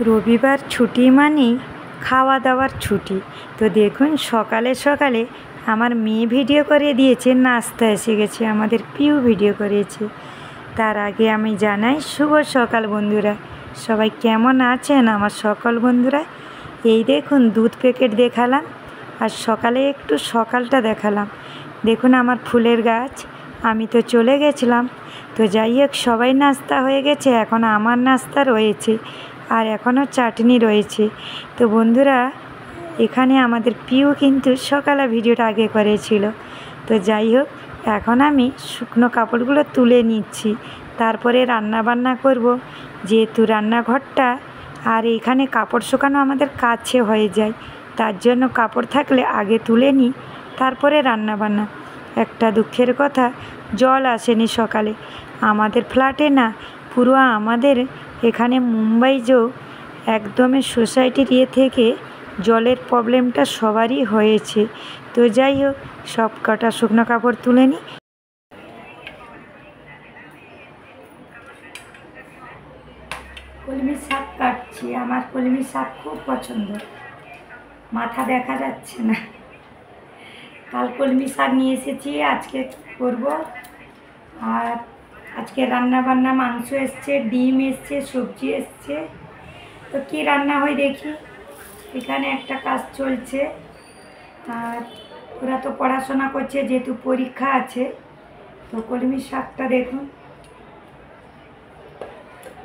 রবিবার ছুটি মানেই খাওয়া দাওয়ার ছুটি। তো দেখুন সকালে সকালে আমার মেয়ে ভিডিও করে দিয়েছে, নাস্তা এসে গেছে, আমাদের পিউ ভিডিও করেছে। তার আগে আমি জানাই শুভ সকাল বন্ধুরা, সবাই কেমন আছেন আমার সকল বন্ধুরা। এই দেখুন দুধ প্যাকেট দেখালাম আর সকালে একটু সকালটা দেখালাম। দেখুন আমার ফুলের গাছ, আমি তো চলে গেছিলাম। তো যাই হোক, সবাই নাস্তা হয়ে গেছে, এখন আমার নাস্তা রয়েছে আর এখনও চাটনি রয়েছে। তো বন্ধুরা, এখানে আমাদের পিউ কিন্তু সকালে ভিডিওটা আগে করেছিল। তো যাই হোক, এখন আমি শুকনো কাপড়গুলো তুলে নিচ্ছি, তারপরে রান্না বান্না করব। যেহেতু রান্নাঘরটা আর এখানে কাপড় শুকানো আমাদের কাছে হয়ে যায়, তার জন্য কাপড় থাকলে আগে তুলে নিই, তারপরে রান্না বান্না। একটা দুঃখের কথা, জল আসেনি সকালে আমাদের ফ্ল্যাটে, না পুরো আমাদের এখানে মুম্বাই একদমই সোসাইটির থেকে জলের প্রবলেমটা সবারই হয়েছে। তো যাই হোক, সব কটা শুকনো কাপড় তুলে নিই। কলমি শাক কাটছি, আমার কলমি শাক খুব পছন্দ, মাথা দেখা যাচ্ছে না। কাল কলমি শাক নিয়ে এসেছি, আজকে করব। আর আজকে রান্না বান্না, মাংস এসছে, ডিম এসছে, সবজি এসছে। তো কী রান্না হয় দেখি। এখানে একটা কাজ চলছে, আর ওরা তো পড়াশোনা করছে যেহেতু পরীক্ষা আছে। তো কলমি শাকটা দেখুন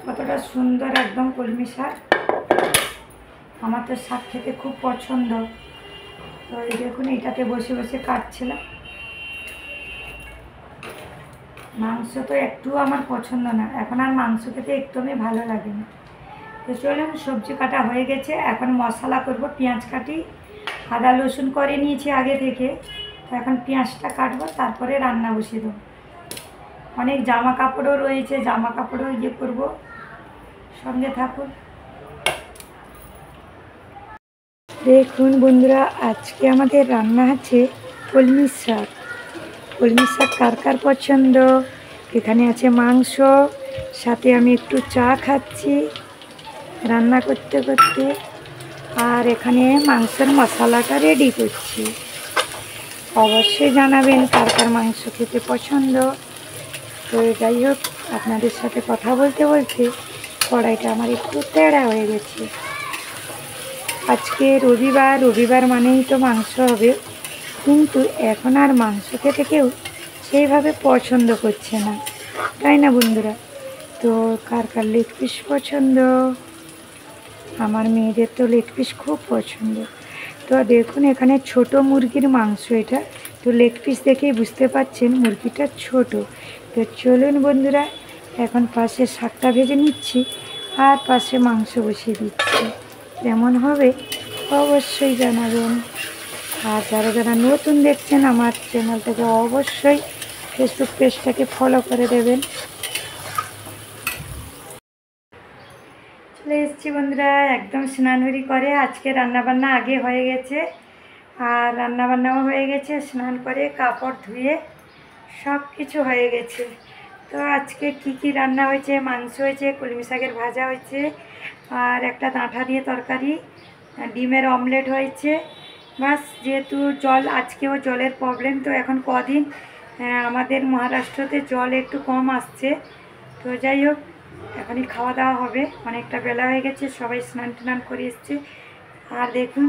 কতটা সুন্দর, একদম কলমি শাক। আমার তো শাক খেতে খুব পছন্দ। তো এই দেখুন, এইটাতে বসে বসে কাটছিলাম। মাংস তো একটুও আমার পছন্দ না, এখন আর মাংস খেতে একদমই ভালো লাগে না। তো চলুন, সবজি কাটা হয়ে গেছে, এখন মশলা করব। পেঁয়াজ কাটি, আদা রসুন করে নিয়েছি আগে থেকে। তো এখন পেঁয়াজটা কাটবো, তারপরে রান্না বসিয়ে দেবো। অনেক জামা কাপড়ও রয়েছে, জামা কাপড়ও ইয়ে করবো। সঙ্গে থাকুন। দেখুন বন্ধুরা, আজকে আমাদের রান্না আছে কলমি শাক। কলমি শাক কার কার পছন্দ। এখানে আছে মাংস, সাথে আমি একটু চা খাচ্ছি রান্না করতে করতে। আর এখানে মাংসের মশলাটা রেডি করছি। অবশ্যই জানাবেন কার কার মাংস খেতে পছন্দ। তো যাই হোক, আপনাদের সাথে কথা বলতে বলতে কড়াইটা আমার একটু তেড়া হয়ে গেছে। আজকে রবিবার, রবিবার মানেই তো মাংস হবে, কিন্তু এখন আর মাংস খেতে কেউ সেইভাবে পছন্দ করছে না, তাই না বন্ধুরা? তো কার কার লেগ পিস পছন্দ? আমার মেয়েদের তো লেগ পিস খুব পছন্দ। তো দেখুন, এখানে ছোট মুরগির মাংস এটা। তো লেগ পিস দেখেই বুঝতে পারছেন মুরগিটা ছোট। তো চলুন বন্ধুরা, এখন পাশে শাকটা ভেজে নিচ্ছি আর পাশে মাংস বসিয়ে দিচ্ছি। কেমন হবে অবশ্যই জানাবেন। আর যারা যারা নতুন দেখছেন আমার চ্যানেলটাকে অবশ্যই ফেসবুক পেজটাকে ফলো করে দেবেন। চলে এসেছি বন্ধুরা, একদম স্নানঘড়ি করে। আজকে রান্নাবান্না আগে হয়ে গেছে, আর রান্নাবান্নাও হয়ে গেছে। স্নান করে কাপড় ধুয়ে সব কিছু হয়ে গেছে। তো আজকে কি কি রান্না হয়েছে, মাংস হয়েছে, কলমি শাকের ভাজা হয়েছে, আর একটা ডাঁটা দিয়ে তরকারি, ডিমের অমলেট হয়েছে। বাস, যেহেতু জল, আজকেও জলের প্রবলেম। তো এখন কদিন আমাদের মহারাষ্ট্রতে জল একটু কম আসছে। তো যাই হোক, এখনই খাওয়া দাওয়া হবে, অনেকটা বেলা হয়ে গেছে, সবাই স্নান টান করে এসছে। আর দেখুন,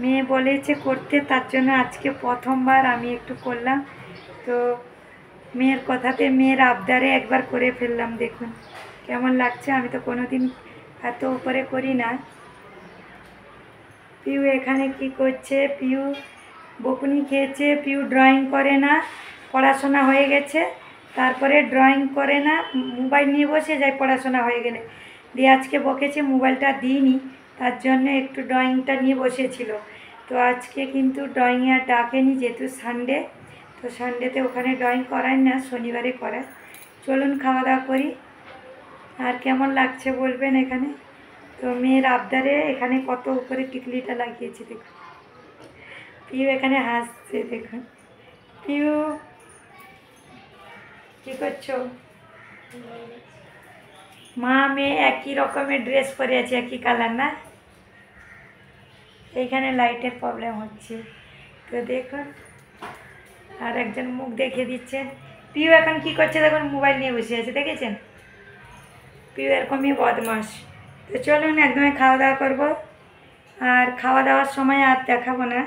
মেয়ে বলেছে করতে, তার জন্য আজকে প্রথমবার আমি একটু করলাম। তো মেয়ের কথাতে, মেয়ের আবদারে একবার করে ফেললাম। দেখুন কেমন লাগছে, আমি তো কোনোদিন এত উপরে করি না। পিউ এখানে কি করছে? পিউ বকুনি খেয়েছে। পিউ ড্রয়িং করে না, পড়াশোনা হয়ে গেছে তারপরে ড্রয়িং করে না, মোবাইল নিয়ে বসে যায় পড়াশোনা হয়ে গেলে। দিয়ে আজকে বকেছে মোবাইলটা দিইনি, তার জন্য একটু ড্রয়িংটা নিয়ে বসেছিল। তো আজকে কিন্তু ড্রয়িংয়ে আর ডাকেনি, যেহেতু সানডে। তো সানডেতে ওখানে ড্রয়িং করায় না, শনিবারে করায়। চলুন খাওয়া দাওয়া করি। আর কেমন লাগছে বলবেন এখানে। তো মেয়ের আবদারে এখানে কত উপরে টিকলিটা লাগিয়েছি দেখুন। পিউ এখানে হাসছে দেখুন। পিউ কী করছো? মা মেয়ে একই রকমের ড্রেস পরে আছে, একই কালার না? এইখানে লাইটের প্রবলেম হচ্ছে, তো দেখুন আর একজন মুখ দেখিয়ে দিচ্ছেন। পিউ এখন কি করছে দেখুন, মোবাইল নিয়ে বসে আছে, দেখেছেন? পিউ এরকমই বদমাস। তো চলুন একদমই খাওয়া দাওয়া করবো, আর খাওয়া দাওয়ার সময় আর দেখাবো না,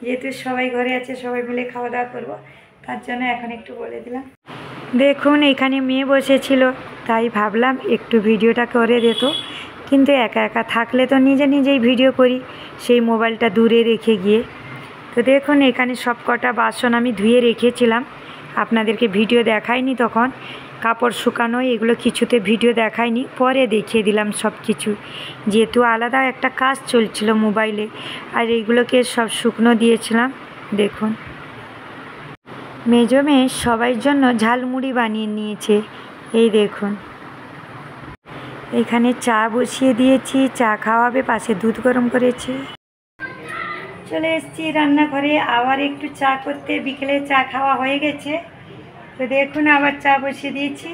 যেহেতু সবাই ঘরে আছে, সবাই মিলে খাওয়া দাওয়া করবো, তার জন্য এখন একটু বলে দিলাম। দেখুন এখানে মেয়ে বসেছিল, তাই ভাবলাম একটু ভিডিওটা করে দিত, কিন্তু একা একা থাকলে তো নিজেই ভিডিও করি, সেই মোবাইলটা দূরে রেখে গিয়ে। তো দেখুন এখানে সব কটা বাসন আমি ধুয়ে রেখেছিলাম, আপনাদেরকে ভিডিও দেখাইনি তখন, কাপড় শুকানো এগুলো কিছুতে ভিডিও দেখাইনি, পরে দেখিয়ে দিলাম সব কিছু, যেহেতু আলাদা একটা কাজ চলছিল মোবাইলে, আর এইগুলোকে সব শুকনো দিয়েছিলাম। দেখুন মেজো মেয়ে সবার জন্য ঝালমুড়ি বানিয়ে নিয়েছে, এই দেখুন। এখানে চা বসিয়ে দিয়েছি, চা খাওয়াবে, পাশে দুধ গরম করেছি। চলে এসেছি রান্নাঘরে আবার একটু চা করতে, বিকেলে চা খাওয়া হয়ে গেছে, তো দেখুন আবার চা বসিয়ে দিয়েছি।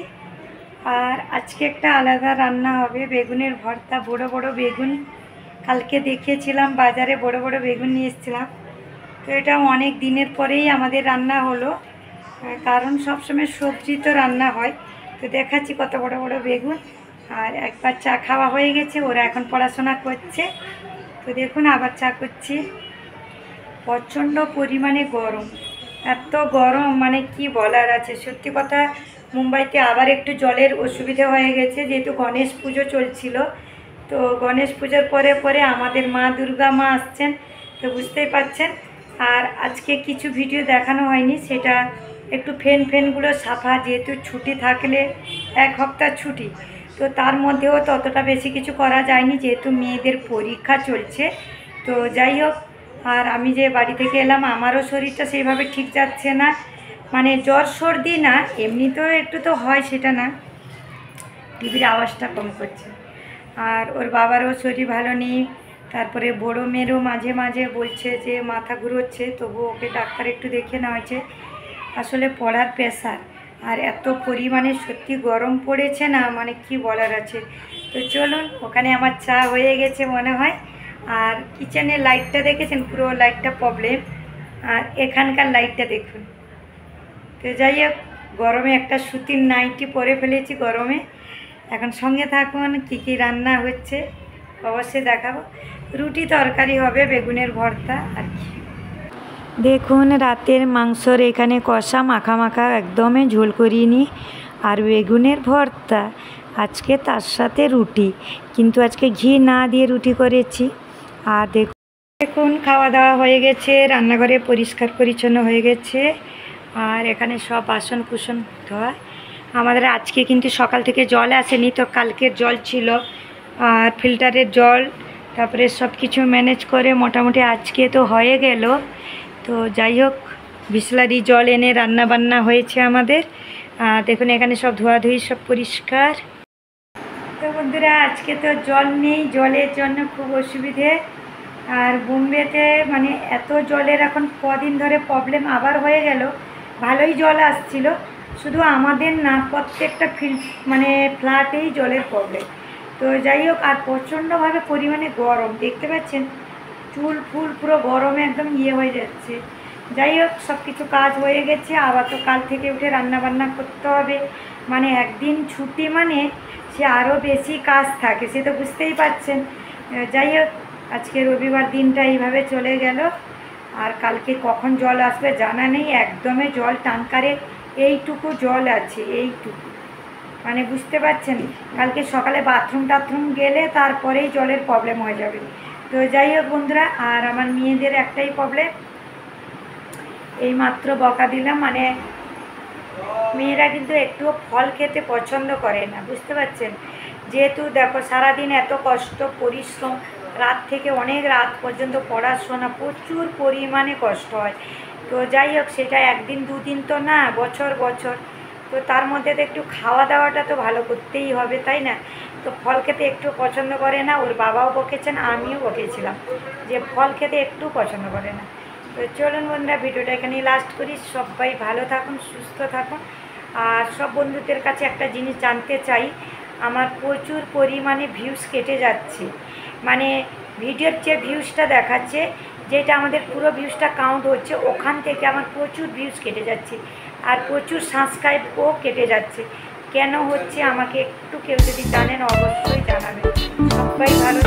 আর আজকে একটা আলাদা রান্না হবে, বেগুনের ভর্তা, বড় বড় বেগুন, কালকে দেখিয়েছিলাম বাজারে বড় বড় বেগুন নিয়ে এসেছিলাম, তো এটা অনেক দিনের পরেই আমাদের রান্না হলো, কারণ সবসময় সবজি তো রান্না হয়। তো দেখাচ্ছি কত বড় বড় বেগুন। আর একবার চা খাওয়া হয়ে গেছে, ওরা এখন পড়াশোনা করছে, তো দেখুন আবার চা করছি। প্রচণ্ড পরিমাণে গরম, এত গরম মানে কি বলার আছে, সত্যি কথা। মুম্বাইতে আবার একটু জলের অসুবিধা হয়ে গেছে, যেহেতু গণেশ পুজো চলছিল, তো গণেশ পুজোর পরে পরে আমাদের মা দুর্গা মা আসছেন, তো বুঝতেই পারছেন। আর আজকে কিছু ভিডিও দেখানো হয়নি, সেটা একটু ফ্যানগুলো সাফা, যেহেতু ছুটি থাকলে এক সপ্তাহ ছুটি, তো তার মধ্যেও ততটা বেশি কিছু করা যায়নি, যেহেতু মেয়েদের পরীক্ষা চলছে। তো যাই হোক, আর আমি যে বাড়ি থেকে এলাম, আমারও শরীরটা সেইভাবে ঠিক যাচ্ছে না, মানে জ্বর সর্দি না, এমনিতেও একটু তো হয়, সেটা না, টিভির আওয়াজটা কম করছে। আর ওর বাবারও শরীর ভালো নেই, তারপরে বড়ো মেয়েরও মাঝে মাঝে বলছে যে মাথা ঘুরোচ্ছে, তবু ওকে ডাক্তার একটু দেখে নেওয়া হয়েছে। আসলে পড়ার প্রেশার, আর এত পরিমাণে সত্যি গরম পড়েছে না, মানে কি বলার আছে। তো চলুন, ওখানে আমার চা হয়ে গেছে মনে হয়। আর কিচেনের লাইটটা দেখেছেন, পুরো লাইটটা প্রবলেম, আর এখানকার লাইটটা দেখুন। তো যাই হোক, গরমে একটা সুতির নাইটি পরে ফেলেছি গরমে। এখন সঙ্গে থাকুন, কী রান্না হচ্ছে অবশ্যই দেখাবো। রুটি তরকারি হবে, বেগুনের ভর্তা আর কি। দেখুন রাতের মাংসর এখানে কষা মাখা মাখা, একদমই ঝোল করিনি, আর বেগুনের ভর্তা আজকে, তার সাথে রুটি, কিন্তু আজকে ঘি না দিয়ে রুটি করেছি। আর দেখুন খাওয়া দাওয়া হয়ে গেছে, রান্নাঘরে পরিষ্কার পরিচ্ছন্ন হয়ে গেছে, আর এখানে সব বাসন কুসন ধোয়া। আমাদের আজকে কিন্তু সকাল থেকে জল আসেনি, তো কালকের জল ছিল, আর ফিল্টারের জল, তারপরে সব কিছু ম্যানেজ করে মোটামুটি আজকে তো হয়ে গেল। তো যাই হোক, বিসলারি জল এনে রান্না বান্না হয়েছে আমাদের। দেখুন এখানে সব ধোয়াধুয়ি, সব পরিষ্কার। তো বন্ধুরা আজকে তো জল নেই, জলের জন্য খুব অসুবিধে। আর বোম্বেতে মানে এত জলের এখন কদিন ধরে প্রবলেম আবার হয়ে গেল, ভালোই জল আসছিল, শুধু আমাদের না, প্রত্যেকটা মানে ফ্ল্যাটেই জলের প্রবলেম। তো যাই হোক, আর প্রচণ্ডভাবে পরিমাণে গরম, দেখতে পাচ্ছেন চুল ফুল পুরো গরমে একদম হয়ে যাচ্ছে। যাই হোক, সব কিছু কাজ হয়ে গেছে, আবার তো কাল থেকে উঠে রান্না বান্না করতে হবে, মানে একদিন ছুটি মানে সে আরও বেশি কাজ থাকে, সে তো বুঝতেই পারছেন। যাই হোক, আজকে রবিবার দিনটা এইভাবে চলে গেল, আর কালকে কখন জল আসবে জানা নেই, একদমই জল টাঙ্কারে এইটুকু জল আছে, এইটুকু, মানে বুঝতে পারছেন। কালকে সকালে বাথরুম টাথরুম গেলে তারপরেই জলের প্রবলেম হয়ে যাবে। তো যাই হোক বন্ধুরা, আর আমার মেয়েদের একটাই প্রবলেম, এই মাত্র বকা দিলাম, মানে মেয়েরা কিন্তু একটুও ফল খেতে পছন্দ করে না, বুঝতে পারছেন। যেহেতু দেখো সারাদিন এত কষ্ট পরিশ্রম, রাত থেকে অনেক রাত পর্যন্ত পড়াশোনা, প্রচুর পরিমাণে কষ্ট হয়। তো যাই হোক, সেটা একদিন দুদিন তো না, বছর বছর, তো তার মধ্যে তো একটু খাওয়া দাওয়াটা তো ভালো করতেই হবে, তাই না। তো ফল খেতে একটু পছন্দ করে না, ওর বাবাও বকেছেন, আমিও বকেছিলাম যে ফল খেতে একটু পছন্দ করে না। তো চলুন বন্ধুরা, ভিডিওটা এখানেই লাস্ট করি। সবাই ভালো থাকুন, সুস্থ থাকুন, আর সব বন্ধুদের কাছে একটা জিনিস জানতে চাই, আমার প্রচুর পরিমাণে ভিউজ কেটে যাচ্ছে, মানে ভিডিওর যে ভিউজটা দেখাচ্ছে, যেটা আমাদের পুরো ভিউজটা কাউন্ট হচ্ছে, ওখান থেকে আমার প্রচুর ভিউজ কেটে যাচ্ছে আর প্রচুর সাবস্ক্রাইবও কেটে যাচ্ছে। কেন হচ্ছে আমাকে একটু কেউ যদি জানেন অবশ্যই জানাবেন। সবাই ভালো